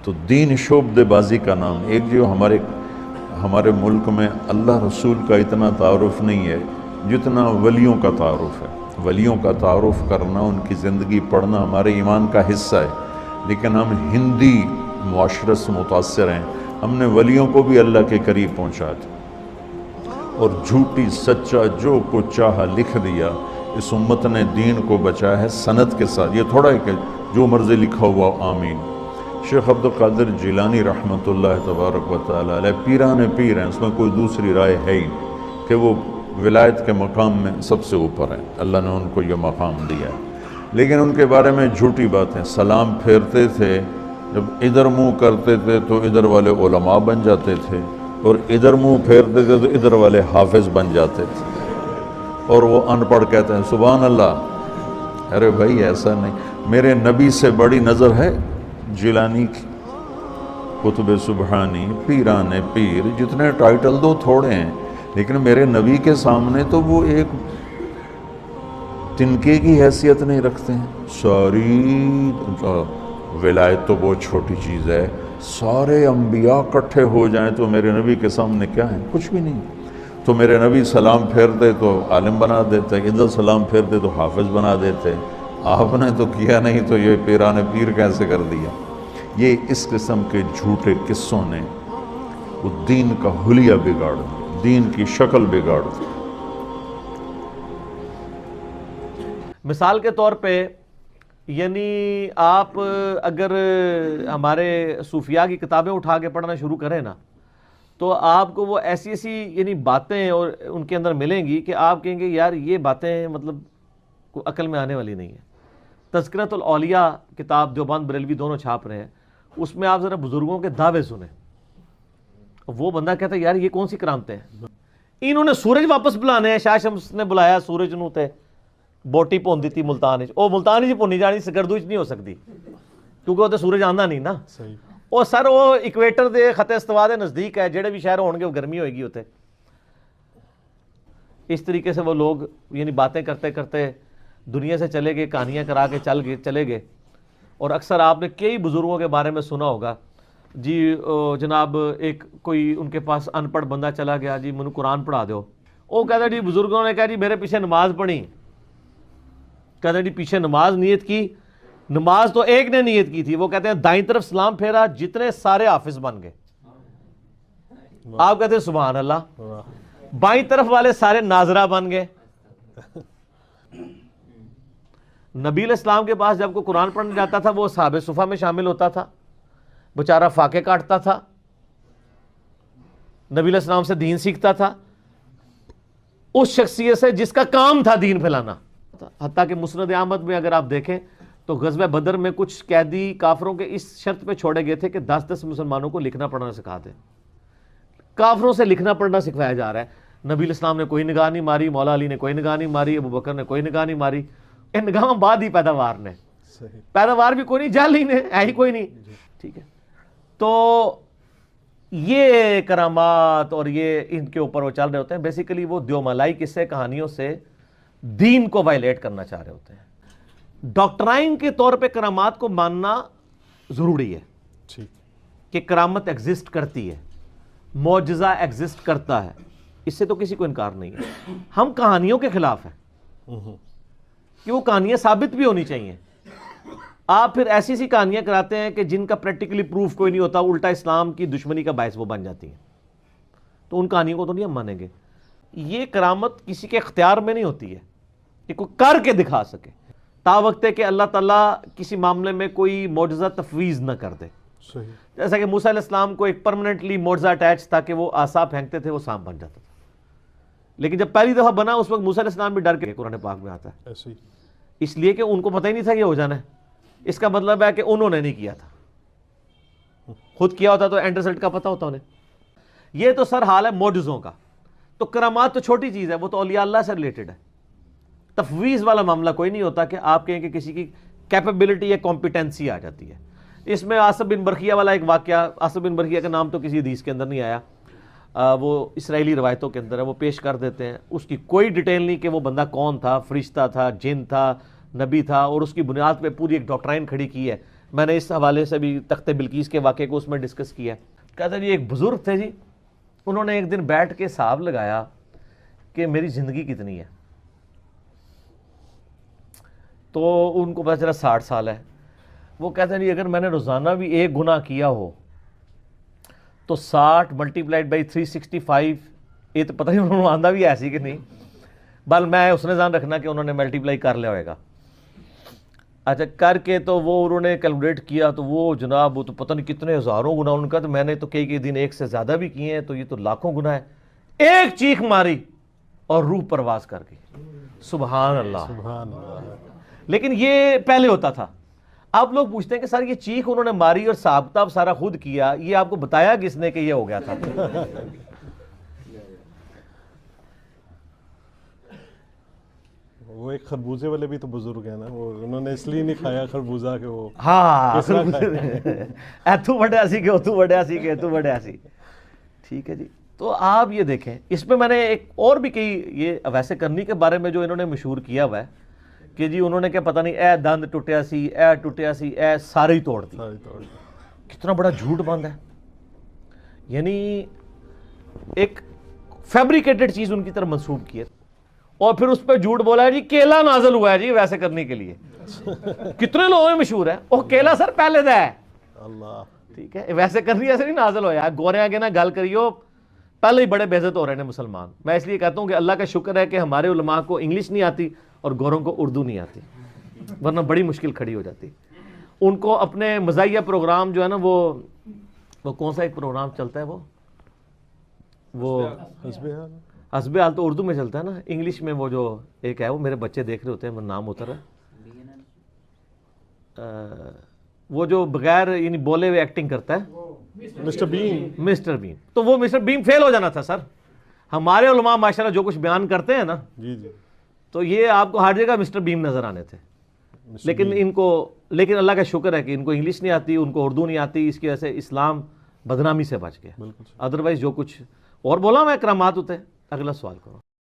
تو دین شعبہ بازی کا نام ایک جو ہمارے ملک میں اللہ رسول کا اتنا تعارف نہیں ہے جتنا ولیوں کا تعارف ہے. ولیوں کا تعارف کرنا، ان کی زندگی پڑھنا ہمارے ایمان کا حصہ ہے، لیکن ہم ہندی معاشرت سے متاثر ہیں. ہم نے ولیوں کو بھی اللہ کے قریب پہنچا دیا اور جھوٹی سچا جو کچھ چاہا لکھ دیا. اس امت نے دین کو بچایا ہے سند کے ساتھ. یہ تھوڑا ہے کہ جو مرضی لکھا ہوا آمین. شیخ عبد القادر جیلانی رحمۃ اللہ تبارک و تعالیٰ علیہ پیران پیر ہیں، اس میں کوئی دوسری رائے ہے ہی نہیں کہ وہ ولایت کے مقام میں سب سے اوپر ہیں. اللہ نے ان کو یہ مقام دیا ہے. لیکن ان کے بارے میں جھوٹی باتیں. سلام پھیرتے تھے، جب ادھر منہ کرتے تھے تو ادھر والے علماء بن جاتے تھے، اور ادھر منہ پھیرتے تھے تو ادھر والے حافظ بن جاتے تھے، اور وہ ان پڑھ کہتے ہیں سبحان اللہ. ارے بھائی ایسا نہیں. میرے نبی سے بڑی نظر ہے جیلانی کی. قطب سبحانی، پیران پیر، جتنے ٹائٹل دو تھوڑے ہیں، لیکن میرے نبی کے سامنے تو وہ ایک تنکے کی حیثیت نہیں رکھتے ہیں. ساری ولایت تو بہت چھوٹی چیز ہے. سارے انبیاء اکٹھے ہو جائیں تو میرے نبی کے سامنے کیا ہے؟ کچھ بھی نہیں. تو میرے نبی سلام پھیرتے تو عالم بنا دیتے، ادھر سلام پھیرتے تو حافظ بنا دیتے. آپ نے تو کیا نہیں تو یہ پیران پیر کیسے کر دیا؟ یہ اس قسم کے جھوٹے قصوں نے وہ دین کا حلیہ بگاڑ دیا، دین کی شکل بگاڑ دی. مثال کے طور پہ یعنی آپ اگر ہمارے صوفیاء کی کتابیں اٹھا کے پڑھنا شروع کریں نا، تو آپ کو وہ ایسی ایسی یعنی باتیں اور ان کے اندر ملیں گی کہ آپ کہیں گے یار یہ باتیں مطلب کوئی عقل میں آنے والی نہیں ہے. تذکرۃ الاولیاء کتاب دیوبند بریلوی دونوں چھاپ رہے ہیں، اس میں آپ ذرا بزرگوں کے دعوے سنیں. وہ بندہ کہتا ہے یار یہ کون سی کرامتیں ہیں؟ انہوں نے سورج واپس بلانے ہیں. شاہ شمس نے بلایا سورج نو تے بوٹی پون دیتی ملتان او ملتان جی پونی جانی سگردوچ نہیں ہو سکتی کیونکہ وہ تو سورج آندا نہیں نا. او سر وہ ایکویٹر دے خط استوا دے نزدیک ہے، جڑے بھی شہر ہون گے وہ گرمی ہوئے گی ہوتے. اس طریقے سے وہ لوگ یعنی باتیں کرتے کرتے دنیا سے چلے گئے، کہانیاں کرا کے چلے گئے. اور اکثر آپ نے کئی بزرگوں کے بارے میں سنا ہوگا جی جناب ایک کوئی ان کے پاس ان پڑھ بندہ چلا گیا، جی منو قرآن پڑھا دو. وہ کہتا ہے جی بزرگوں نے کہا جی میرے پیچھے نماز پڑھی. کہتے ہیں جی پیچھے نماز نیت کی. نماز تو ایک نے نیت کی تھی، وہ کہتے ہیں دائیں طرف سلام پھیرا، جتنے سارے حافظ بن گئے. آپ کہتے ہیں سبحان اللہ. بائیں طرف والے سارے ناظرہ بن گئے. نبی علیہ السلام کے پاس جب کوئی قرآن پڑھنے جاتا تھا وہ اصحاب صفہ میں شامل ہوتا تھا، بیچارہ فاقے کاٹتا تھا، نبی علیہ السلام سے دین سیکھتا تھا، اس شخصیت سے جس کا کام تھا دین پھیلانا. حتیٰ کہ مسند احمد میں اگر آپ دیکھیں تو غزوہ بدر میں کچھ قیدی کافروں کے اس شرط پہ چھوڑے گئے تھے کہ 10 مسلمانوں کو لکھنا پڑھنا سکھا دیں. کافروں سے لکھنا پڑھنا سکھوایا جا رہا ہے. نبی علیہ السلام نے کوئی نگاہ نہیں ماری، مولا علی نے کوئی نگاہ نہیں ماری، ابو بکر نے کوئی نگاہ نہیں ماری. ان نگاہ بعد ہی پیداوار نے، پیداوار بھی کوئی نہیں، جال ہی نے ہے ہی کوئی نہیں. ٹھیک ہے، تو یہ کرامات اور یہ ان کے اوپر وہ چل رہے ہوتے ہیں. بیسیکلی وہ دیومالائی قصے کہانیوں سے دین کو وائلیٹ کرنا چاہ رہے ہوتے ہیں. ڈاکٹرائن کے طور پہ کرامات کو ماننا ضروری ہے کہ کرامت ایگزسٹ کرتی ہے، معجزہ ایگزسٹ کرتا ہے، اس سے تو کسی کو انکار نہیں ہے. ہم کہانیوں کے خلاف ہیں کہ وہ کہانیاں ثابت بھی ہونی چاہیے. آپ پھر ایسی سی کہانیاں کراتے ہیں کہ جن کا پریکٹیکلی پروف کوئی نہیں ہوتا، الٹا اسلام کی دشمنی کا باعث وہ بن جاتی ہیں، تو ان کہانیوں کو تو نہیں ہم مانیں گے. یہ کرامت کسی کے اختیار میں نہیں ہوتی ہے کہ کوئی کر کے دکھا سکے، تا وقت ہے کہ اللہ تعالیٰ کسی معاملے میں کوئی معجزہ تفویض نہ کر دے. جیسا کہ موسیٰ علیہ السلام کو ایک پرماننٹلی معجزہ اٹیچ تھا کہ وہ عصا پھینکتے تھے وہ سانپ بن جاتا تھا، لیکن جب پہلی دفعہ بنا اس وقت موسیٰ علیہ السلام بھی ڈر کے، قرآن پاک میں آتا ہے اس لیے کہ ان کو پتہ ہی نہیں تھا یہ ہو جانا ہے. اس کا مطلب ہے کہ انہوں نے نہیں کیا تھا، خود کیا ہوتا تو اینڈ رزلٹ کا پتہ ہوتا انہیں. یہ تو سر حال ہے معجزوں کا. تو کرامات تو چھوٹی چیز ہے، وہ تو اولیاء اللہ سے ریلیٹڈ ہے. تفویض والا معاملہ کوئی نہیں ہوتا کہ آپ کہیں کہ کسی کی کیپیبلٹی یا کمپیٹنسی آ جاتی ہے. اس میں آصف بن برخیہ والا ایک واقعہ، آصف بن برخیہ کا نام تو کسی حدیث کے اندر نہیں آیا، وہ اسرائیلی روایتوں کے اندر ہے، وہ پیش کر دیتے ہیں. اس کی کوئی ڈیٹیل نہیں کہ وہ بندہ کون تھا، فرشتہ تھا، جن تھا، نبی تھا، اور اس کی بنیاد پہ پوری ایک ڈاکٹرائن کھڑی کی ہے میں نے اس حوالے سے بھی تخت بلقیس کے واقعے کو اس میں ڈسکس کیا. کہتا جی ایک بزرگ تھے جی, انہوں نے ایک دن بیٹھ کے حساب لگایا کہ میری زندگی کتنی ہے, تو ان کو پتہ چلا 60 سال ہے. وہ کہتے ہیں جی اگر میں نے روزانہ بھی ایک گناہ کیا ہو تو 60 ملٹیپلائڈ بائی 365, یہ تو پتہ نہیں انہوں نے آندہ بھی ایسی کہ نہیں, بل میں اس نے ذہن رکھنا کہ انہوں نے ملٹیپلائی کر لیا ہوئے گا. اچھا کر کے تو وہ انہوں نے کیلکولیٹ کیا تو وہ جناب وہ تو پتہ نہیں کتنے ہزاروں گناہ ان کا, تو میں نے تو کئی دن ایک سے زیادہ بھی کیے ہیں, تو یہ تو لاکھوں گناہ ہے. ایک چیخ ماری اور روح پرواز کر گئی. سبحان اللہ. لیکن یہ پہلے ہوتا تھا. اب لوگ پوچھتے ہیں کہ سر یہ چیخ انہوں نے ماری اور حساب کتاب سارا خود کیا, یہ آپ کو بتایا کس نے کہ یہ ہو گیا تھا؟ وہ ایک خربوزے والے بھی تو بزرگ ہیں نا, وہ انہوں نے اس لیے نہیں کھایا خربوزہ کہ وہ ہاں ایتھو بڑھیا سی کہ اتو بڑھیا سی کہ اتو بڑھیا سی. ٹھیک ہے جی. تو آپ یہ دیکھیں اس میں نے ایک اور بھی کئی یہ ویسے کرنی کے بارے میں جو انہوں نے مشہور کیا ہوا ہے کہ جی انہوں نے کیا پتہ نہیں اے دند ٹوٹیا سی, اے ٹوٹیا سی, اے سارے ہی توڑ دی. کتنا بڑا جھوٹ بند ہے, یعنی ایک فیبریکیٹڈ چیز ان کی طرف منسوب کی ہے, اور پھر اس پہ جھوٹ بولا ہے جی کیلا نازل ہوا ہے جی ویسے کرنے کے لیے. کتنے لوگوں میں مشہور ہے وہ کیلا سر پہلے دا ہے اللہ. ٹھیک ہے ویسے کرنی ایسے نہیں نازل ہوا ہے. گورے آگے نہ گل کریو, پہلے ہی بڑے بے عزت ہو رہے ہیں مسلمان. میں اس لیے کہتا ہوں کہ اللہ کا شکر ہے کہ ہمارے علماء کو انگلش نہیں آتی اور گوروں کو اردو نہیں آتی, ورنہ بڑی مشکل کھڑی ہو جاتی. ان کو اپنے مزاحیہ پروگرام جو ہے نا وہ کون سا ایک پروگرام چلتا ہے وہ حسب حال تو اردو میں چلتا ہے نا, انگلش میں وہ جو ایک ہے وہ میرے بچے دیکھ رہے ہوتے ہیں, وہ نام اتر ہے وہ جو بغیر یعنی بولے ہوئے ایکٹنگ کرتا ہے, مسٹر بین. مسٹر بین. تو وہ مسٹر بین فیل ہو جانا تھا سر. ہمارے علماء ماشاءاللہ جو کچھ بیان کرتے ہیں نا جی جی, تو یہ آپ کو ہر جگہ مسٹر بیم نظر آنے تھے. لیکن اللہ کا شکر ہے کہ ان کو انگلش نہیں آتی, ان کو اردو نہیں آتی, اس کی وجہ سے اسلام بدنامی سے بچ گیا. ادروائز جو کچھ اور بولا میں کرامات ہوتے. اگلا سوال کرو.